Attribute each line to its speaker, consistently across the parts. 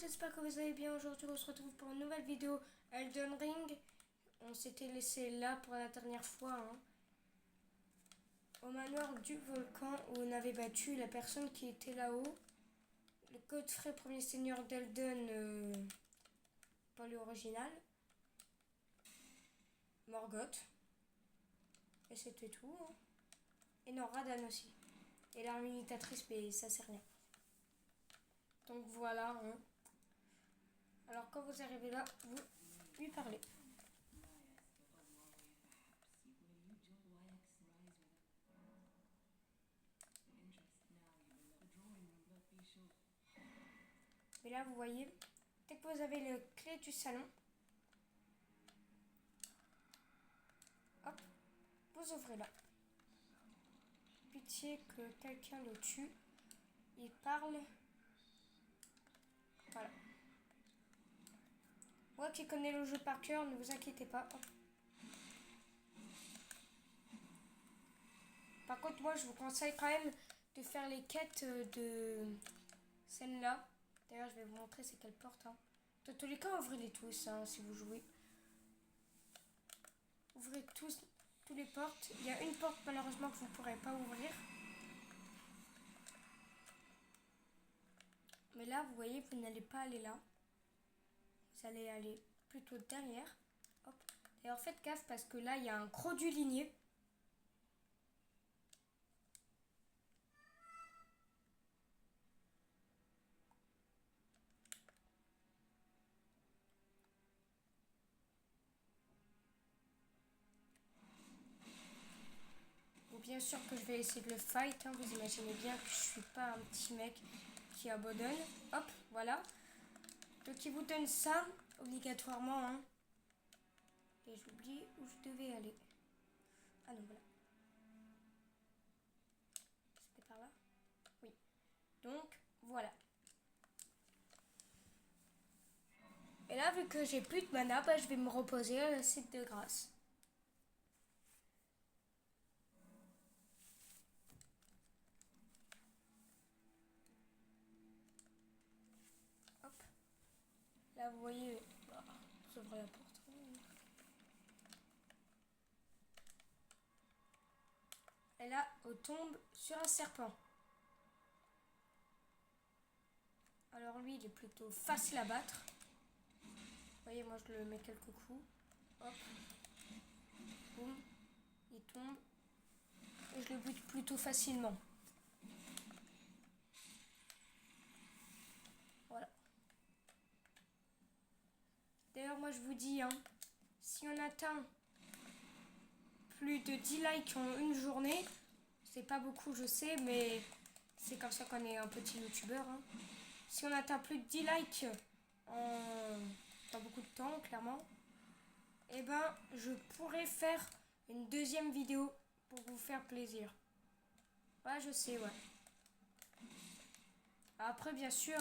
Speaker 1: j'espère que vous allez bien. Aujourd'hui, on se retrouve pour une nouvelle vidéo Elden Ring. On s'était laissé là pour la dernière fois, au manoir du volcan où on avait battu la personne qui était là-haut. Le Godfrey, premier seigneur d'Elden, pas l'original. Morgoth. Et c'était tout. Et non, Radan aussi. Et l'arme imitatrice, mais ça c'est rien. Donc voilà. Alors quand vous arrivez là, vous lui parlez. Et là, vous voyez, dès que vous avez la clé du salon, hop, vous ouvrez là. Pitié que quelqu'un le tue. Il parle. Voilà. Moi qui connais le jeu par cœur, ne vous inquiétez pas. Hop. Par contre, moi, je vous conseille quand même de faire les quêtes de celle-là. D'ailleurs, je vais vous montrer c'est quelle porte. Dans tous les cas, ouvrez-les tous si vous jouez. Ouvrez tous les portes. Il y a une porte malheureusement que vous ne pourrez pas ouvrir. Mais là, vous voyez, vous n'allez pas aller là. Vous allez aller plutôt derrière. Hop. D'ailleurs, faites gaffe parce que là, il y a un gros du ligné. Bon, bien sûr que je vais essayer de le fight. Vous imaginez bien que je suis pas un petit mec qui abandonne. Hop, voilà. Donc, il vous donne ça obligatoirement. Et j'oublie où je devais aller. Ah non, voilà. C'était par là? Oui. Donc, voilà. Et là, vu que j'ai plus de mana, je vais me reposer à la site de grâce. Hop. Là, vous voyez, j'ouvre la porte. Et là, on tombe sur un serpent. Alors lui, il est plutôt facile à battre. Vous voyez, moi, je le mets quelques coups. Hop. Boum. Il tombe. Et je le bute plutôt facilement. Voilà. D'ailleurs, moi, je vous dis, si on atteint plus de 10 likes en une journée, c'est pas beaucoup, je sais, mais c'est comme ça qu'on est un petit youtubeur. Si on atteint plus de 10 likes dans beaucoup de temps, clairement, eh ben, je pourrais faire une deuxième vidéo pour vous faire plaisir. Ouais, je sais, ouais. Après, bien sûr,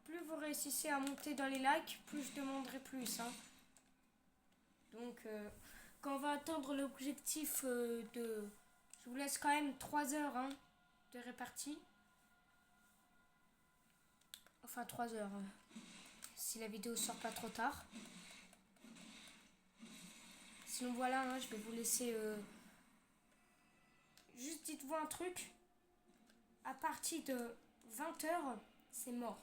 Speaker 1: plus vous réussissez à monter dans les likes, plus je demanderai plus. Donc, quand on va atteindre l'objectif de... Je vous laisse quand même 3 heures de répartie. Enfin, 3 heures. Si la vidéo sort pas trop tard. Sinon, voilà, je vais vous laisser... Juste dites-vous un truc. À partir de 20 heures, c'est mort.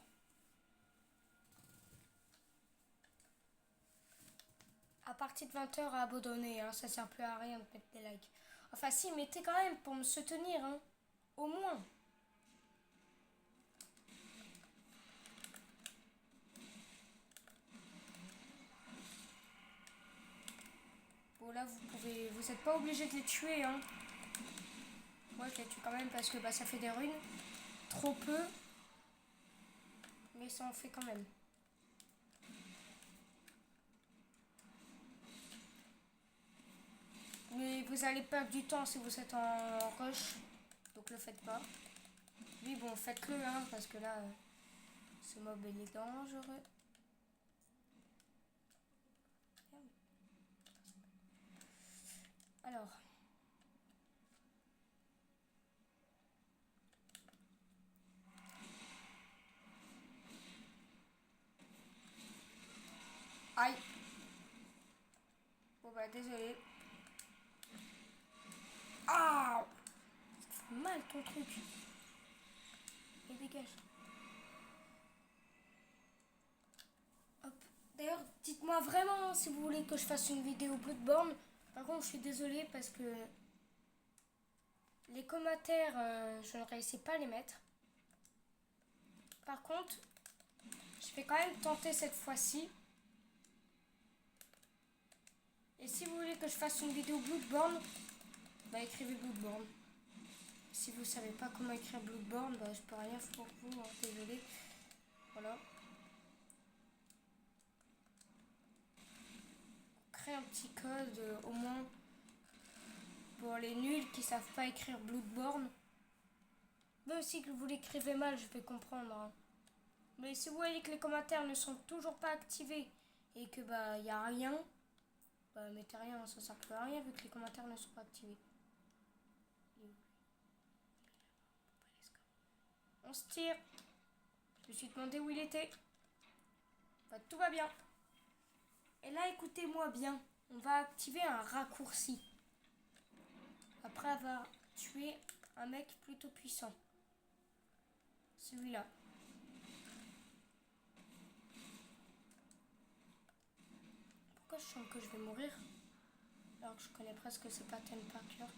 Speaker 1: À partir de 20 heures à abandonner, ça sert plus à rien de mettre des likes. Enfin si, mettez quand même pour me soutenir, au moins. Bon là vous n'êtes pas obligé de les tuer, Moi je les tue quand même parce que ça fait des runes. Trop peu. Mais ça en fait quand même. Mais vous allez perdre du temps si vous êtes en rush. Donc le faites pas. Oui bon faites-le parce que là ce mob il est dangereux. Alors. Aïe. Bon bah désolé. Ah, ça fait mal ton truc. Et dégage. Hop. D'ailleurs, dites-moi vraiment si vous voulez que je fasse une vidéo Bloodborne. Par contre, je suis désolée parce que les commentaires, je ne réussis pas à les mettre. Par contre, je vais quand même tenter cette fois-ci. Et si vous voulez que je fasse une vidéo Bloodborne, bah écrivez Bloodborne. Si vous savez pas comment écrire Bloodborne, bah je peux rien pour vous, hein, désolé. Voilà. Créer un petit code au moins pour les nuls qui savent pas écrire Bloodborne. Même si vous l'écrivez mal, je vais comprendre. Hein. Mais si vous voyez que les commentaires ne sont toujours pas activés et que bah y a rien, bah mettez rien, ça sert plus à rien vu que les commentaires ne sont pas activés. On se tire. Je me suis demandé où il était. Bah, tout va bien. Et là, écoutez-moi bien. On va activer un raccourci. Après avoir tué un mec plutôt puissant. Celui-là. Pourquoi je sens que je vais mourir alors que je connais presque ces patterns par cœur?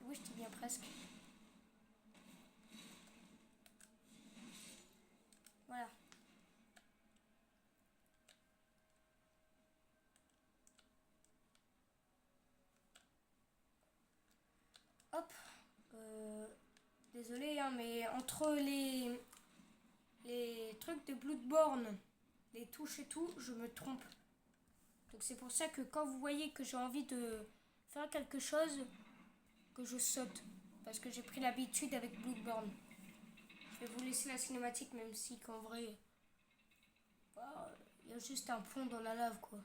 Speaker 1: Oui, je dis bien presque. Voilà. Hop. Désolé, hein, mais entre les trucs de Bloodborne, les touches et tout, je me trompe. Donc c'est pour ça que quand vous voyez que j'ai envie de faire quelque chose, que je saute. Parce que j'ai pris l'habitude avec Bloodborne. Je vais vous laisser la cinématique, même si qu'en vrai, bah, y a juste un pont dans la lave, quoi.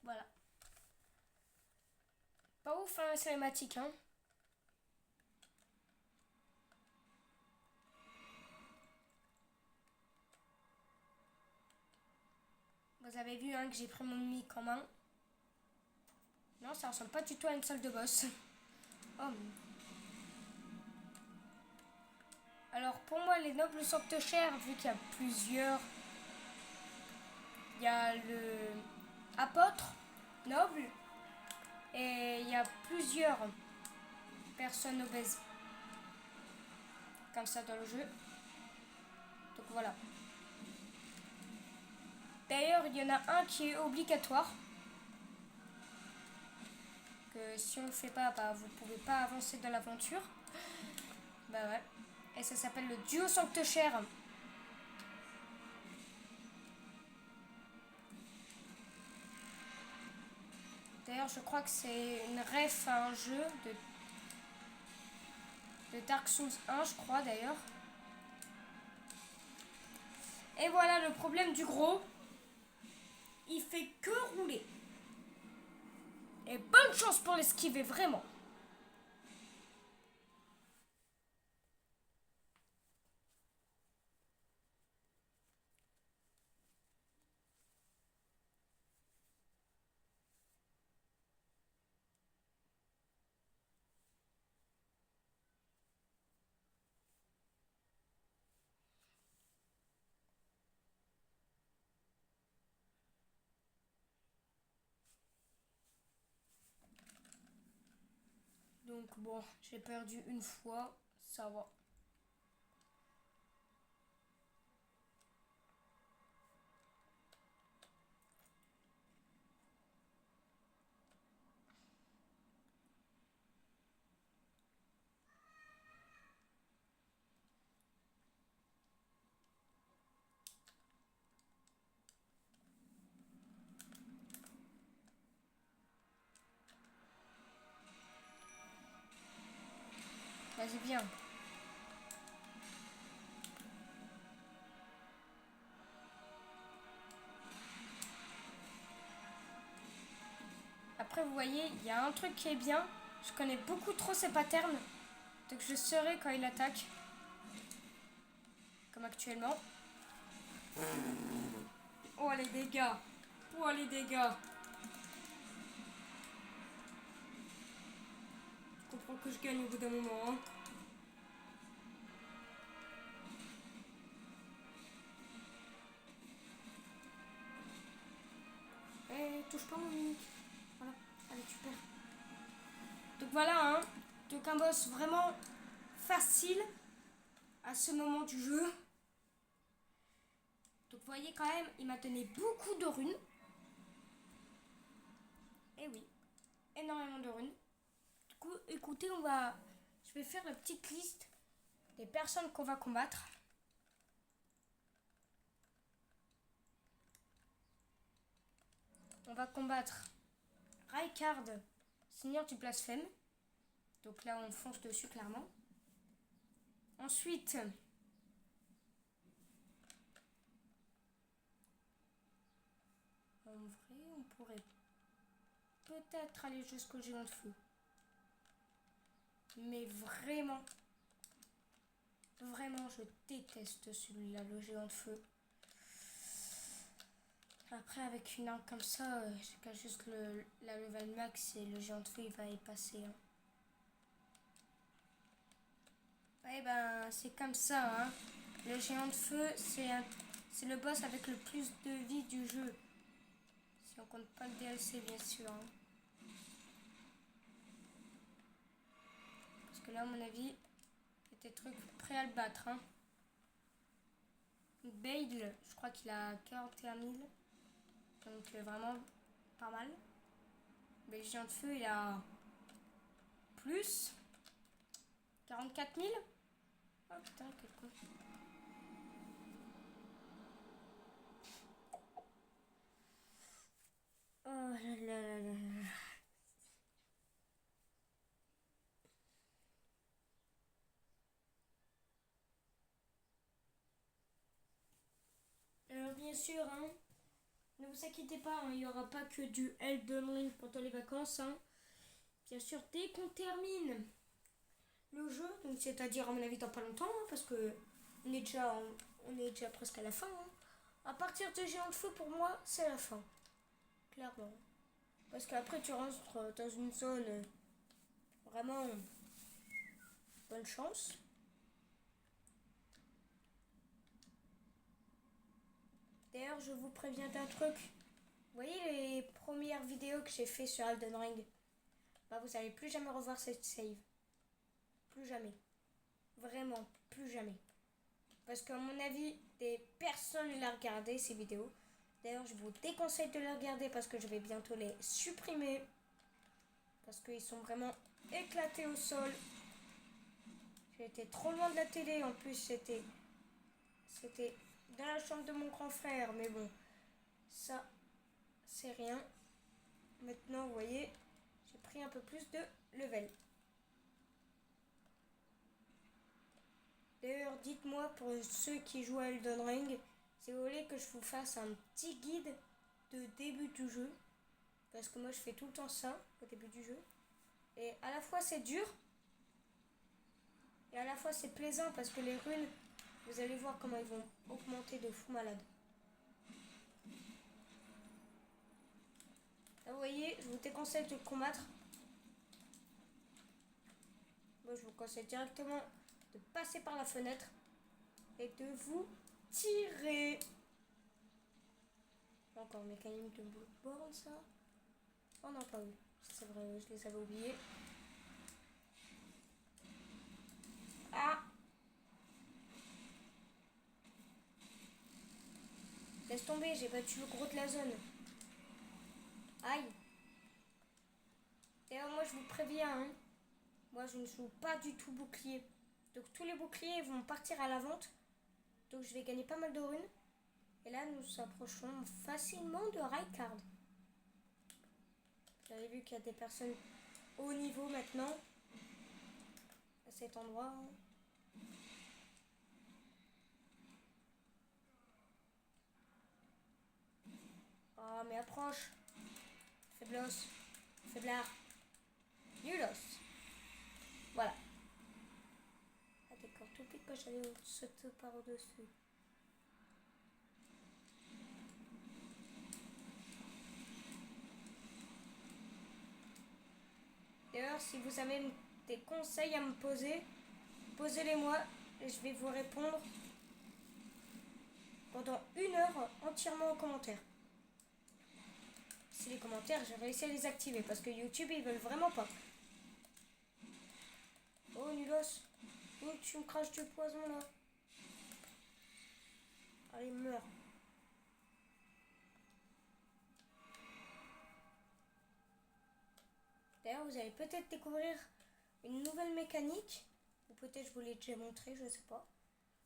Speaker 1: Voilà. Pas ouf, hein, la cinématique, hein. Vous avez vu, hein, que j'ai pris mon mic en main. Non, ça ressemble pas du tout à une salle de boss. Oh. Alors, pour moi, les nobles sanctuaires, vu qu'il y a plusieurs... Il y a le apôtre noble et il y a plusieurs personnes obèses comme ça dans le jeu. Donc voilà. D'ailleurs, il y en a un qui est obligatoire. Que si on le fait pas, bah, vous pouvez pas avancer dans l'aventure. Bah ouais. Et ça s'appelle le duo sanctuaire. D'ailleurs, je crois que c'est une ref à un jeu de Dark Souls 1, je crois d'ailleurs. Et voilà le problème du gros. Il fait que rouler. Et bonne chance pour l'esquiver, vraiment. Donc bon, j'ai perdu une fois, ça va. Vas-y, viens. Après, vous voyez, il y a un truc qui est bien. Je connais beaucoup trop ses patterns. Donc je saurai quand il attaque. Comme actuellement. Oh les dégâts. Oh les dégâts. Je comprends que je gagne au bout d'un moment. Hein. Eh, touche pas mon mimique. Voilà. Allez, tu perds. Donc voilà, hein. Donc un boss vraiment facile à ce moment du jeu. Donc vous voyez quand même, il m'a donné beaucoup de runes. Et oui, énormément de runes. Du coup, écoutez, je vais faire la petite liste des personnes qu'on va combattre. On va combattre Rykard, Seigneur du Blasphème. Donc là, on fonce dessus clairement. Ensuite, en vrai, on pourrait peut-être aller jusqu'au géant de feu. Mais vraiment, je déteste celui-là, le géant de feu. Après, avec une arme comme ça, j'ai qu'à juste la level max et le géant de feu, il va y passer. Hein. Ouais, ben, c'est comme ça. Hein. Le géant de feu, c'est le boss avec le plus de vie du jeu. Si on compte pas le DLC, bien sûr. Hein. Parce que là, à mon avis, il y a des trucs prêts à le battre. Hein. Bale, je crois qu'il a 41 000. Donc vraiment pas mal. Mais le géant de feu, il a plus 44 000. Oh putain, quel con. Oh là là là là. Alors bien sûr, hein, ne vous inquiétez pas, hein, il n'y aura pas que du Elden Ring pendant les vacances. Hein. Bien sûr, dès qu'on termine le jeu, donc c'est-à-dire à mon avis dans pas longtemps, hein, parce que on est déjà presque à la fin. Hein. À partir de Géant de Feu, pour moi, c'est la fin. Clairement. Parce qu'après, tu rentres dans une zone vraiment bonne chance. D'ailleurs, je vous préviens d'un truc. Vous voyez les premières vidéos que j'ai fait sur Elden Ring, bah vous n'allez plus jamais revoir cette save. Plus jamais. Vraiment, plus jamais. Parce qu'à mon avis, des personnes l'ont regardé ces vidéos. D'ailleurs, je vous déconseille de les regarder parce que je vais bientôt les supprimer. Parce qu'ils sont vraiment éclatés au sol. J'ai été trop loin de la télé. En plus, c'était dans la chambre de mon grand frère. Mais bon, ça, c'est rien. Maintenant, vous voyez, j'ai pris un peu plus de level. D'ailleurs, dites-moi pour ceux qui jouent à Elden Ring, si vous voulez que je vous fasse un petit guide de début du jeu. Parce que moi, je fais tout le temps ça au début du jeu. Et à la fois, c'est dur. Et à la fois, c'est plaisant parce que les runes, vous allez voir comment ils vont augmenter de fou malade. Là, vous voyez, je vous déconseille de combattre. Moi, je vous conseille directement de passer par la fenêtre et de vous tirer. Encore mécanique de Bloodborne, ça. Oh non, pas oui. C'est vrai, je les avais oubliés. Ah! Laisse tomber, j'ai battu le gros de la zone. Aïe! D'ailleurs, moi, je vous préviens, hein. Moi, je ne joue pas du tout bouclier. Donc, tous les boucliers vont partir à la vente. Donc, je vais gagner pas mal de runes. Et là, nous approchons facilement de Rykard. Vous avez vu qu'il y a des personnes haut niveau maintenant. cet endroit. Ah, mais approche. Faiblos. Faiblard. Nulos. Voilà. Ah d'accord, tout de suite quand j'allais sauter par-dessus. D'ailleurs, si vous avez des conseils à me poser, posez-les-moi et je vais vous répondre pendant 1 heure entièrement en commentaire. Si les commentaires, j'ai réussi à les activer parce que YouTube, ils veulent vraiment pas. Oh, Nulos. Oh, tu me craches du poison là. Allez, meurs. D'ailleurs, vous allez peut-être découvrir une nouvelle mécanique. Ou peut-être je vous l'ai déjà montré, je sais pas.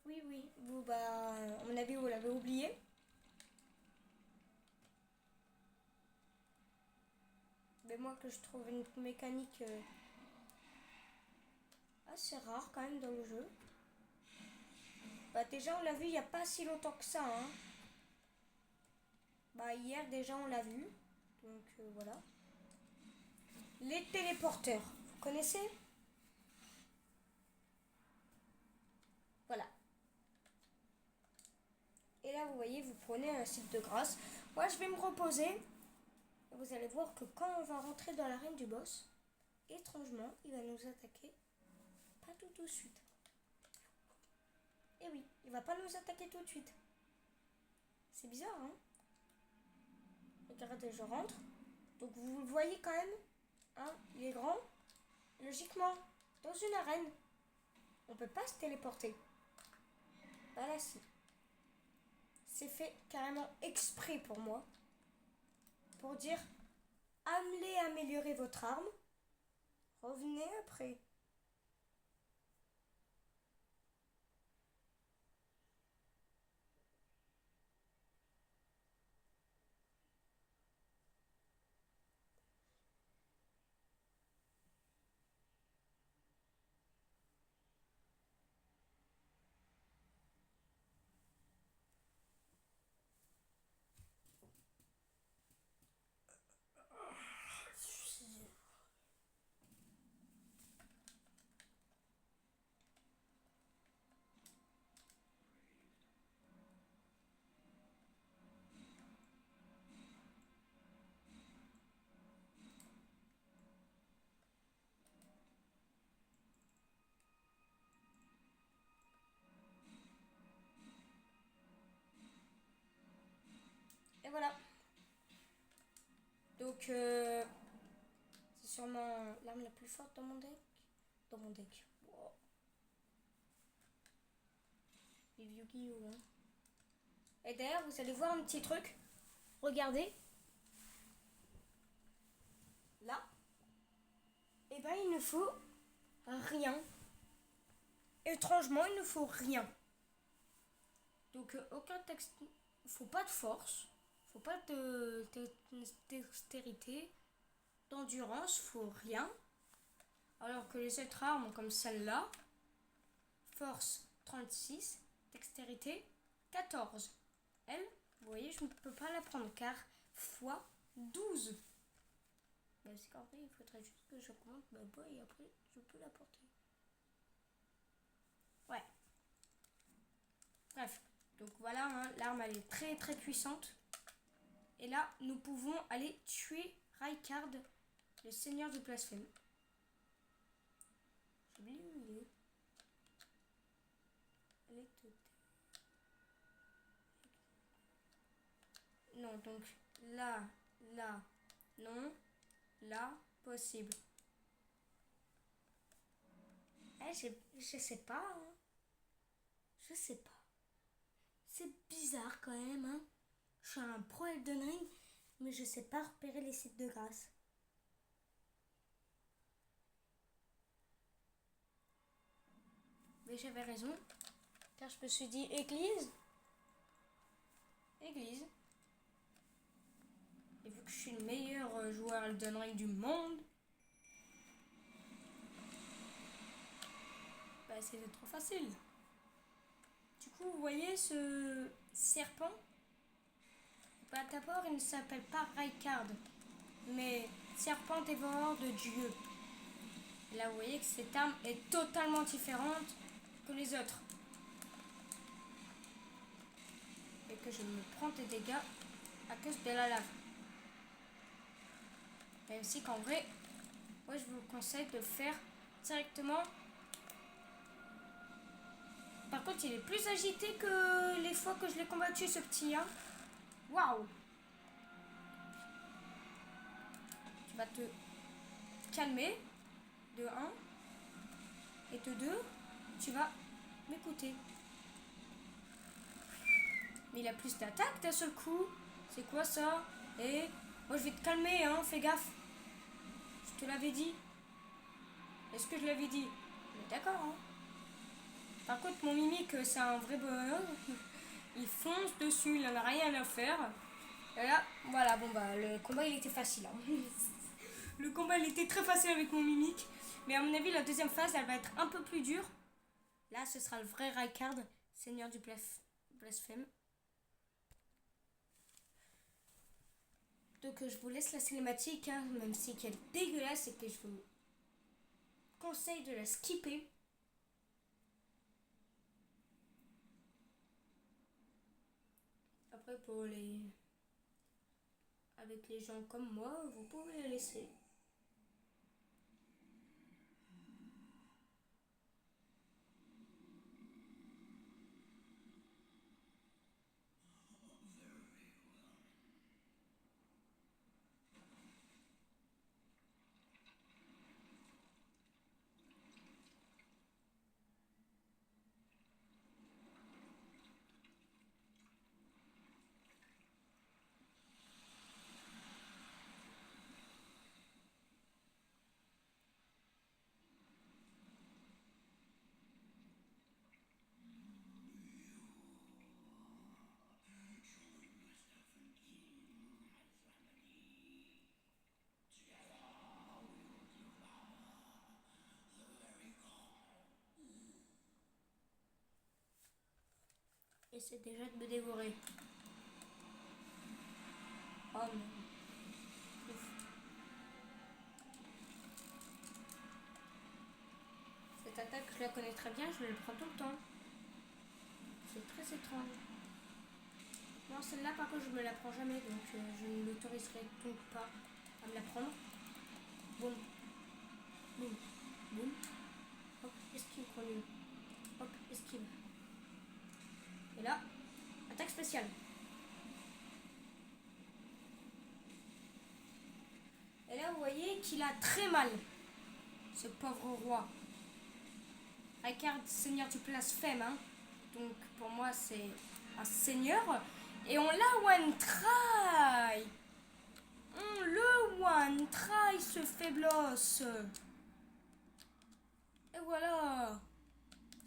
Speaker 1: Oui, oui. Vous, bah, à mon avis, vous l'avez oublié. Mais moi, que je trouve une mécanique assez rare quand même dans le jeu. Bah, déjà, on l'a vu il n'y a pas si longtemps que ça, hein. Bah, hier, déjà, on l'a vu. Donc, voilà. Les téléporteurs. Vous connaissez? Voilà. Et là, vous voyez, vous prenez un site de grâce. Moi, je vais me reposer. Et vous allez voir que quand on va rentrer dans l'arène du boss, étrangement, il va nous attaquer pas tout de suite. Et oui, il va pas nous attaquer tout de suite. C'est bizarre, hein? Regardez, je rentre. Donc, vous le voyez quand même. Hein, il est grand. Logiquement, dans une arène, on peut pas se téléporter. Bah là, si. C'est fait carrément exprès pour moi. Pour dire, allez améliorer votre arme. Revenez après. Et voilà. Donc, c'est sûrement l'arme la plus forte dans mon deck. Dans mon deck. Wow. Les Yu-Gi-Oh! Hein. Et d'ailleurs, vous allez voir un petit truc. Regardez. Là. Et ben, il ne faut rien. Étrangement, il ne faut rien. Donc, aucun texte. Il faut pas de force. Faut pas de dextérité. D'endurance, faut rien. Alors que les autres armes, comme celle-là, force 36, dextérité 14. Elle, vous voyez, je ne peux pas la prendre car fois 12. Mais c'est qu'en vrai, il faudrait juste que je monte ma boîte et après, je peux la porter. Ouais. Bref. Donc voilà, hein, l'arme, elle est très très puissante. Et là, nous pouvons aller tuer Rykard, le seigneur du blasphème. J'ai oublié où il est. Elle est totée. Non, donc là, non, là, possible. Je sais pas, hein. Je sais pas. C'est bizarre quand même, hein. Je suis un pro Elden Ring, mais je sais pas repérer les sites de grâce. Mais j'avais raison, car je me suis dit église. Église. Et vu que je suis le meilleur joueur Elden Ring du monde, Bah, c'était trop facile. Du coup, vous voyez ce serpent? Bah, d'abord, il ne s'appelle pas Rykard, mais serpent dévoreur de Dieu. Et là, vous voyez que cette arme est totalement différente que les autres. Et que je me prends des dégâts à cause de la lave. Même si qu'en vrai, moi je vous conseille de le faire directement. Par contre, il est plus agité que les fois que je l'ai combattu, ce petit. Hein. Waouh! Tu vas te calmer, de 1. Et de 2, tu vas m'écouter. Mais il a plus d'attaque d'un seul coup. C'est quoi ça? Et moi je vais te calmer, hein, fais gaffe. Je te l'avais dit. Est-ce que je l'avais dit? D'accord, hein. Par contre, mon mimique, c'est un vrai bonheur. Il fonce dessus, il en a rien à faire. Et là, voilà, bon bah, le combat il était facile. Hein. Le combat il était très facile avec mon mimique. Mais à mon avis, la deuxième phase, elle va être un peu plus dure. Là, ce sera le vrai Rykard, seigneur du blasphème. Donc, je vous laisse la cinématique, hein, même si elle est dégueulasse et que je vous conseille de la skipper. Après, pour les... avec les gens comme moi, vous pouvez la laisser. Essaie déjà de me dévorer. Oh non. Ouf. Cette attaque, je la connais très bien, je le prends tout le temps. C'est très étrange. Non, celle-là, par contre, je me la prends jamais, donc je ne l'autoriserai donc pas à me la prendre. Boum. Boum. Boum. Hop, esquive, grenouille. Hop, esquive. Et là, attaque spéciale. Et là, vous voyez qu'il a très mal, ce pauvre roi. Rykard, seigneur du blasphème, hein. Donc, pour moi, c'est un seigneur. Et on l'a one try. On le one try, ce faiblos. Et voilà.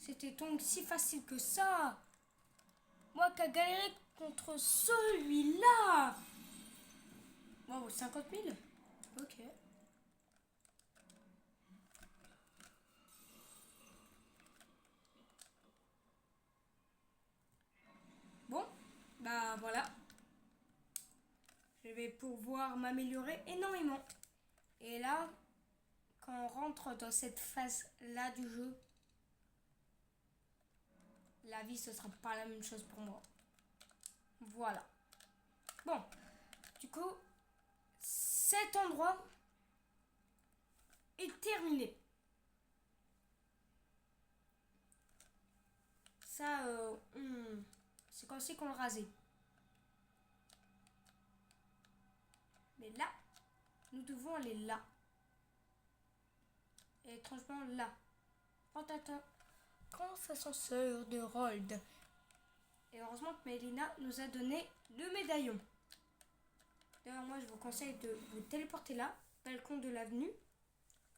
Speaker 1: C'était donc si facile que ça. Moi qui a galéré contre celui-là. Wow, 50 000. Ok. Bon, bah voilà. Je vais pouvoir m'améliorer énormément. Et là, quand on rentre dans cette phase-là du jeu, la vie, ce sera pas la même chose pour moi. Voilà. Bon, du coup, cet endroit est terminé. Ça, c'est comme si qu'on le rasait. Mais là, nous devons aller là. Et étrangement là. Pantatin. Grand ascenseur de Rold. Et heureusement que Mélina nous a donné le médaillon. D'ailleurs, moi, je vous conseille de vous téléporter là, balcon de l'avenue.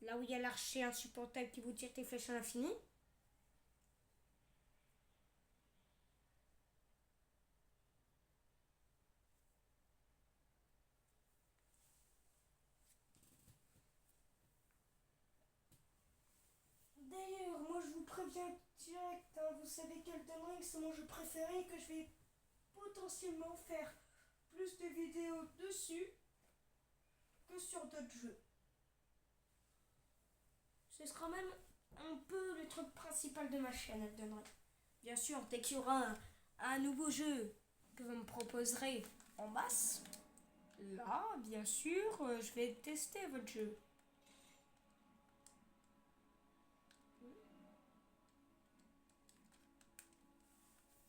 Speaker 1: Là où il y a l'archer insupportable qui vous tire des flèches à l'infini. D'ailleurs, moi
Speaker 2: je vous préviens direct, hein, vous savez qu'Elden Ring c'est mon jeu préféré et que je vais potentiellement faire plus de vidéos dessus que sur d'autres jeux. Ce sera même un peu le truc principal de ma chaîne Elden Ring. Bien sûr, dès qu'il y aura un nouveau jeu que vous me proposerez en masse, là, bien sûr, je vais tester votre jeu.